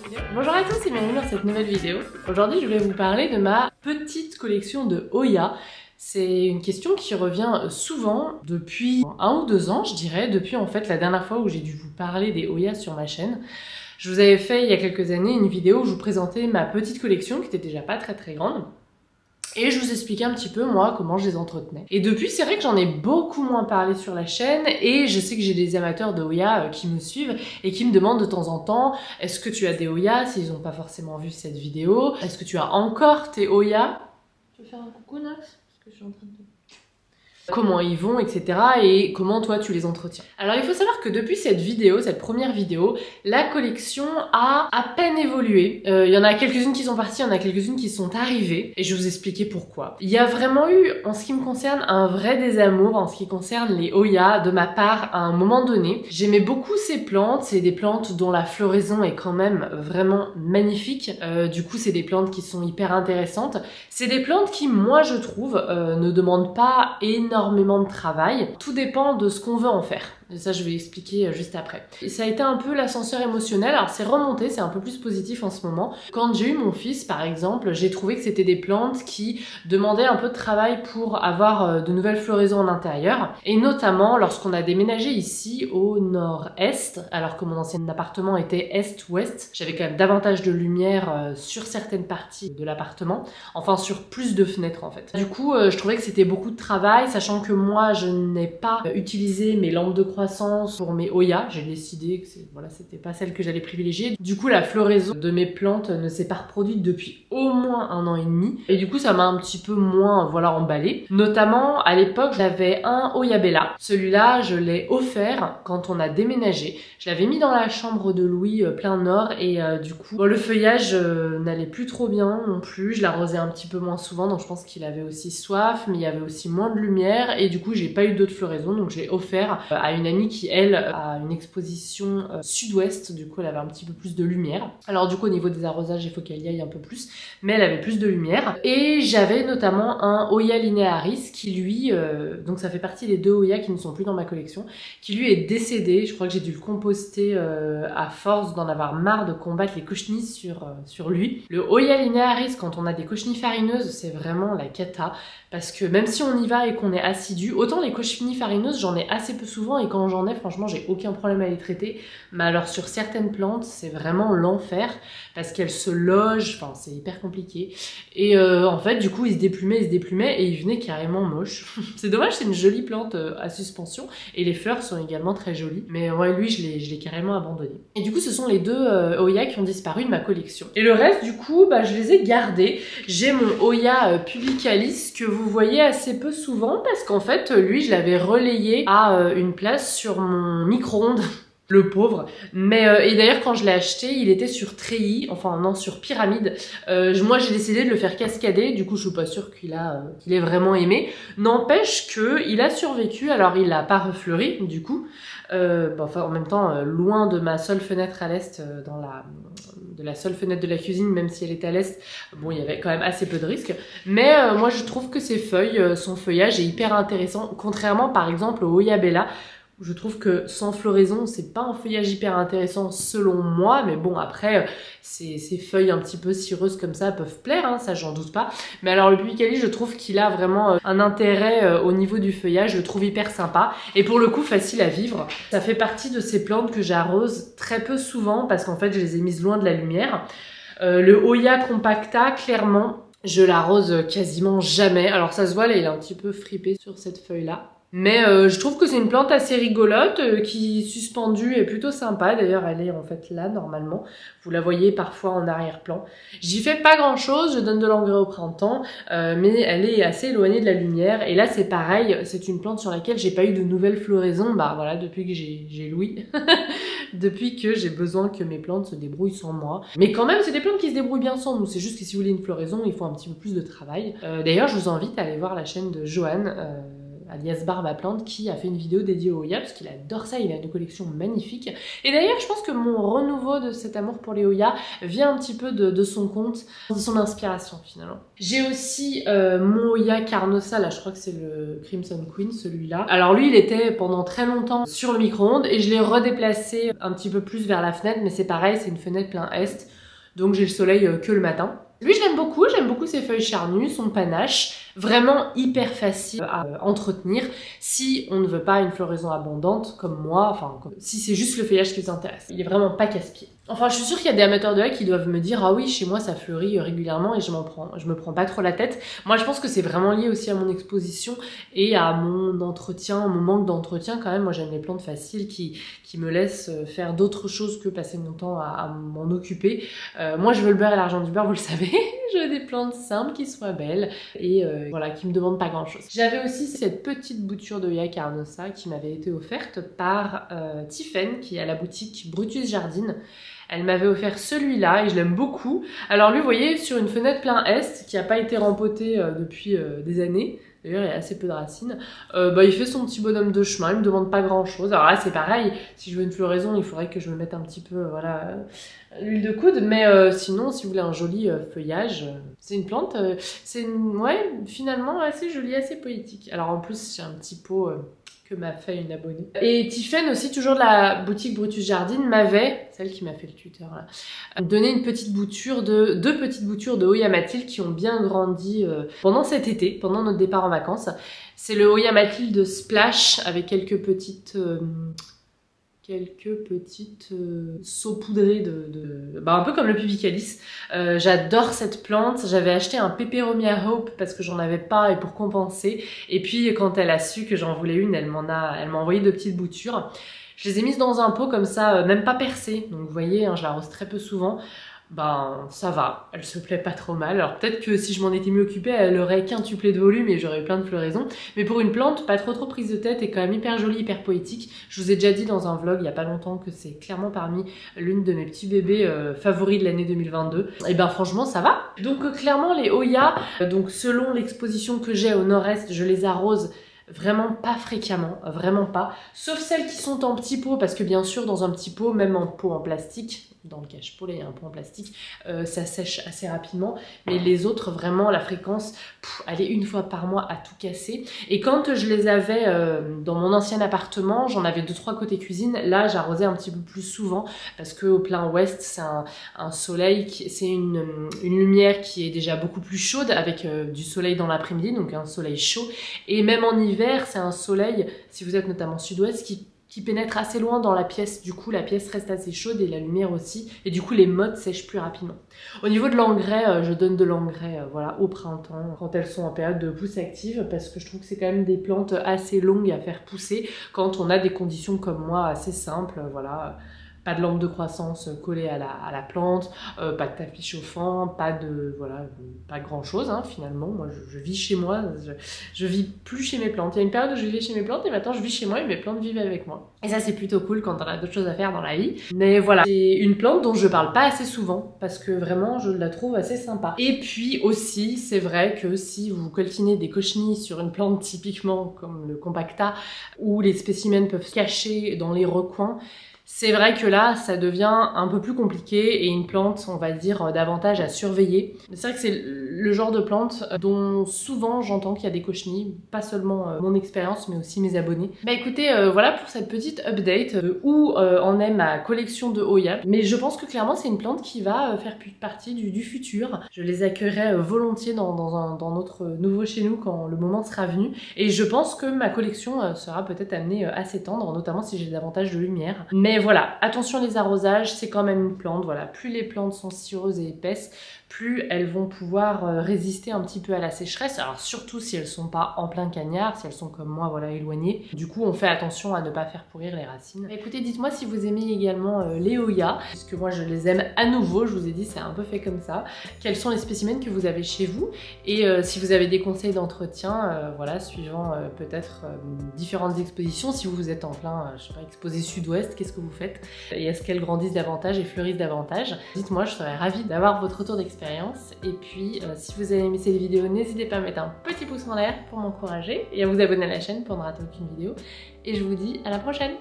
vidéo. Bonjour à tous et bienvenue dans cette nouvelle vidéo. Aujourd'hui je voulais vous parler de ma petite collection de Hoya. C'est une question qui revient souvent depuis 1 ou 2 ans je dirais, depuis en fait la dernière fois où j'ai dû vous parler des Hoya sur ma chaîne. Je vous avais fait il y a quelques années une vidéo où je vous présentais ma petite collection qui était déjà pas très grande. Et je vous expliquais un petit peu moi comment je les entretenais. Et depuis c'est vrai que j'en ai beaucoup moins parlé sur la chaîne et je sais que j'ai des amateurs de Hoya qui me suivent et qui me demandent de temps en temps est-ce que tu as des Hoya s'ils n'ont pas forcément vu cette vidéo, est-ce que tu as encore tes Hoya. Tu veux faire un coucou Nox? Parce que je suis en train de... Comment ils vont, etc. et comment toi tu les entretiens. Alors il faut savoir que depuis cette vidéo, cette première vidéo, la collection a à peine évolué. Il y en a quelques-unes qui sont parties, il y en a quelques-unes qui sont arrivées et je vais vous expliquer pourquoi. Il y a vraiment eu, en ce qui me concerne, un vrai désamour en ce qui concerne les Hoya de ma part à un moment donné. J'aimais beaucoup ces plantes, c'est des plantes dont la floraison est quand même vraiment magnifique. Du coup c'est des plantes qui sont hyper intéressantes. C'est des plantes qui, moi je trouve, ne demandent pas énormément de travail. Tout dépend de ce qu'on veut en faire. Et ça, je vais expliquer juste après. Et ça a été un peu l'ascenseur émotionnel. Alors, c'est remonté, c'est un peu plus positif en ce moment. Quand j'ai eu mon fils, par exemple, j'ai trouvé que c'était des plantes qui demandaient un peu de travail pour avoir de nouvelles floraisons en intérieur. Et notamment, lorsqu'on a déménagé ici au nord-est, alors que mon ancien appartement était est-ouest, j'avais quand même davantage de lumière sur certaines parties de l'appartement. Enfin, sur plus de fenêtres, en fait. Du coup, je trouvais que c'était beaucoup de travail, sachant que moi, je n'ai pas utilisé mes lampes de croissance pour mes Hoya. J'ai décidé que c'était pas celle que j'allais privilégier. Du coup, la floraison de mes plantes ne s'est pas reproduite depuis au moins 1 an et demi. Et du coup, ça m'a un petit peu moins, emballé. Notamment, à l'époque, j'avais un Hoya Bella. Celui-là, je l'ai offert quand on a déménagé. Je l'avais mis dans la chambre de Louis, plein nord, et du coup, le feuillage n'allait plus trop bien non plus. Je l'arrosais un petit peu moins souvent, donc je pense qu'il avait aussi soif, mais il y avait aussi moins de lumière, et du coup, j'ai pas eu d'autres floraisons, donc je l'ai offert à une amie qui, elle, a une exposition sud-ouest, du coup elle avait un petit peu plus de lumière. Alors du coup au niveau des arrosages il faut qu'elle y aille un peu plus, mais elle avait plus de lumière. Et j'avais notamment un Hoya linearis qui lui, donc ça fait partie des 2 Hoya qui ne sont plus dans ma collection, qui lui est décédé. Je crois que j'ai dû le composter à force d'en avoir marre de combattre les cochenilles sur lui. Le Hoya linearis, quand on a des cochenilles farineuses, c'est vraiment la cata, parce que même si on y va et qu'on est assidu, autant les cochenilles farineuses j'en ai assez peu souvent, et quand j'en ai, franchement, j'ai aucun problème à les traiter. Mais alors, sur certaines plantes, c'est vraiment l'enfer parce qu'elles se logent, enfin, c'est hyper compliqué. Et en fait, du coup, il se déplumaient et ils venaient carrément moches. C'est dommage, c'est une jolie plante à suspension et les fleurs sont également très jolies. Mais ouais, lui, je l'ai carrément abandonné. Et du coup, ce sont les 2 Hoya qui ont disparu de ma collection. Et le reste, du coup, je les ai gardés. J'ai mon Hoya publicalis que vous voyez assez peu souvent parce qu'en fait, lui, je l'avais relayé à une place sur mon micro-ondes, le pauvre. Mais et d'ailleurs quand je l'ai acheté, il était sur treillis, enfin non, sur pyramide. Moi j'ai décidé de le faire cascader, du coup je suis pas sûre qu'il ait vraiment aimé. N'empêche que il a survécu. Alors il a pas refleuri du coup. Enfin en même temps loin de ma seule fenêtre à l'est, de la seule fenêtre de la cuisine, même si elle est à l'est, bon il y avait quand même assez peu de risques. Mais moi je trouve que ses feuilles, son feuillage est hyper intéressant, contrairement par exemple au Hoya Bella. Je trouve que sans floraison, c'est pas un feuillage hyper intéressant selon moi, mais bon après, ces feuilles un petit peu cireuses comme ça peuvent plaire, hein, ça j'en doute pas. Mais alors le Publicalis, je trouve qu'il a vraiment un intérêt au niveau du feuillage, je le trouve hyper sympa. Et pour le coup, facile à vivre. Ça fait partie de ces plantes que j'arrose très peu souvent, parce qu'en fait, je les ai mises loin de la lumière. Le Hoya compacta, clairement, je l'arrose quasiment jamais. Alors ça se voit, là, il est un petit peu fripé sur cette feuille-là. Mais je trouve que c'est une plante assez rigolote, qui suspendue est plutôt sympa. D'ailleurs elle est en fait là normalement, vous la voyez parfois en arrière-plan. J'y fais pas grand chose, je donne de l'engrais au printemps, mais elle est assez éloignée de la lumière. Et là c'est pareil, c'est une plante sur laquelle j'ai pas eu de nouvelles floraisons, voilà, depuis que j'ai Louis. Depuis que j'ai besoin que mes plantes se débrouillent sans moi. Mais quand même c'est des plantes qui se débrouillent bien sans nous, c'est juste que si vous voulez une floraison il faut un petit peu plus de travail. D'ailleurs je vous invite à aller voir la chaîne de Johan, alias Barbe à Plante, qui a fait une vidéo dédiée au Hoya, parce qu'il adore ça, il a une collection magnifique. Et d'ailleurs, je pense que mon renouveau de cet amour pour les Hoya vient un petit peu de son compte, de son inspiration finalement. J'ai aussi mon Hoya Carnosa, là je crois que c'est le Crimson Queen, celui-là. Alors lui, il était pendant très longtemps sur le micro-ondes, et je l'ai redéplacé un petit peu plus vers la fenêtre, mais c'est pareil, c'est une fenêtre plein est, donc j'ai le soleil que le matin. Lui, j'aime beaucoup ses feuilles charnues, son panache, vraiment hyper facile à entretenir si on ne veut pas une floraison abondante comme moi, enfin si c'est juste le feuillage qui vous intéresse. Il est vraiment pas casse-pied. Enfin, je suis sûre qu'il y a des amateurs de haies qui doivent me dire « Ah oui, chez moi ça fleurit régulièrement et je me prends pas trop la tête ». Moi, je pense que c'est vraiment lié aussi à mon exposition et à mon entretien, mon manque d'entretien quand même. Moi, j'aime les plantes faciles qui me laissent faire d'autres choses que passer mon temps à m'en occuper. Moi, je veux le beurre et l'argent du beurre, vous le savez. Je veux des plantes simples qui soient belles et voilà, qui me demandent pas grand-chose. J'avais aussi cette petite bouture de Hoya Carnosa qui m'avait été offerte par Tiffaine, qui est à la boutique Brutus Jardine. Elle m'avait offert celui-là et je l'aime beaucoup. Alors lui, vous voyez, sur une fenêtre plein est qui n'a pas été rempotée depuis des années. D'ailleurs, il y a assez peu de racines. Il fait son petit bonhomme de chemin, il me demande pas grand-chose. Alors là, c'est pareil, si je veux une floraison, il faudrait que je me mette un petit peu, voilà, l'huile de coude. Mais sinon, si vous voulez un joli feuillage, c'est une plante, ouais, finalement assez jolie, assez poétique. Alors en plus, j'ai un petit pot que m'a fait une abonnée. Et Tiffaine aussi, toujours de la boutique Brutus Jardine, m'avait, celle qui m'a fait le tuteur là, donné une petite bouture deux petites boutures de Hoya Mathilde qui ont bien grandi pendant cet été, pendant notre départ en vacances. C'est le Hoya Mathilde Splash avec quelques petites saupoudrées un peu comme le Pubicalis. J'adore cette plante. J'avais acheté un Peperomia Hope parce que j'en avais pas et pour compenser. Et puis quand elle a su que j'en voulais une, elle m'a envoyé 2 petites boutures. Je les ai mises dans un pot comme ça, même pas percé. Donc vous voyez, hein, je l'arrose très peu souvent. Ça va, elle se plaît pas trop mal. Alors peut-être que si je m'en étais mieux occupée, elle aurait quintuplé de volume et j'aurais eu plein de floraisons. Mais pour une plante, pas trop prise de tête et quand même hyper jolie, hyper poétique. Je vous ai déjà dit dans un vlog il y a pas longtemps que c'est clairement parmi l'une de mes petits bébés favoris de l'année 2022. Et franchement ça va. Donc clairement les Hoya, donc selon l'exposition que j'ai au nord-est, je les arrose vraiment pas fréquemment, vraiment pas. Sauf celles qui sont en petits pots, parce que bien sûr dans un petit pot, même en pot en plastique, dans le cache-pot, il y a un pot en plastique, ça sèche assez rapidement. Mais les autres, vraiment, la fréquence, elle est 1 fois par mois à tout casser. Et quand je les avais dans mon ancien appartement, j'en avais 2-3 côté cuisine. Là, j'arrosais un petit peu plus souvent parce qu'au plein ouest, c'est un soleil, c'est une lumière qui est déjà beaucoup plus chaude avec du soleil dans l'après-midi, donc un soleil chaud. Et même en hiver, c'est un soleil, si vous êtes notamment sud-ouest, qui pénètre assez loin dans la pièce. Du coup, la pièce reste assez chaude et la lumière aussi. Et du coup, les mottes sèchent plus rapidement. Au niveau de l'engrais, je donne de l'engrais voilà, au printemps, quand elles sont en période de pousse active, parce que je trouve que c'est quand même des plantes assez longues à faire pousser quand on a des conditions comme moi assez simples, voilà. Pas de lampe de croissance collée à la plante, pas de tapis chauffant, pas grand chose hein, finalement. Moi je vis chez moi, je vis plus chez mes plantes. Il y a une période où je vivais chez mes plantes et maintenant je vis chez moi et mes plantes vivent avec moi. Et ça c'est plutôt cool quand on a d'autres choses à faire dans la vie. Mais voilà, c'est une plante dont je parle pas assez souvent parce que vraiment je la trouve assez sympa. Et puis aussi c'est vrai que si vous coltinez des cochenilles sur une plante typiquement comme le compacta où les spécimens peuvent se cacher dans les recoins, c'est vrai que là, ça devient un peu plus compliqué et une plante, on va dire, davantage à surveiller. C'est vrai que c'est le genre de plante dont souvent j'entends qu'il y a des cochenilles, pas seulement mon expérience, mais aussi mes abonnés. Écoutez, voilà pour cette petite update où en est ma collection de Hoya. Mais je pense que clairement, c'est une plante qui va faire partie du futur. Je les accueillerai volontiers dans notre nouveau chez nous quand le moment sera venu. Et je pense que ma collection sera peut-être amenée à s'étendre, notamment si j'ai davantage de lumière. Mais voilà, attention les arrosages, c'est quand même une plante, voilà, plus les plantes sont cireuses et épaisses, plus elles vont pouvoir résister un petit peu à la sécheresse, alors surtout si elles sont pas en plein cagnard, si elles sont comme moi, voilà, éloignées. Du coup, on fait attention à ne pas faire pourrir les racines. Écoutez, dites-moi si vous aimez également les Hoya, puisque moi je les aime à nouveau, je vous ai dit, c'est un peu fait comme ça. Quels sont les spécimens que vous avez chez vous et si vous avez des conseils d'entretien, voilà, suivant peut-être différentes expositions, si vous êtes en plein, je sais pas, exposé sud-ouest, qu'est-ce que vous vous faites et est-ce qu'elles grandissent davantage et fleurissent davantage. Dites-moi, je serais ravie d'avoir votre retour d'expérience. Et puis, si vous avez aimé cette vidéo, n'hésitez pas à mettre un petit pouce en l'air pour m'encourager et à vous abonner à la chaine pour ne rater aucune vidéo. Et je vous dis à la prochaine!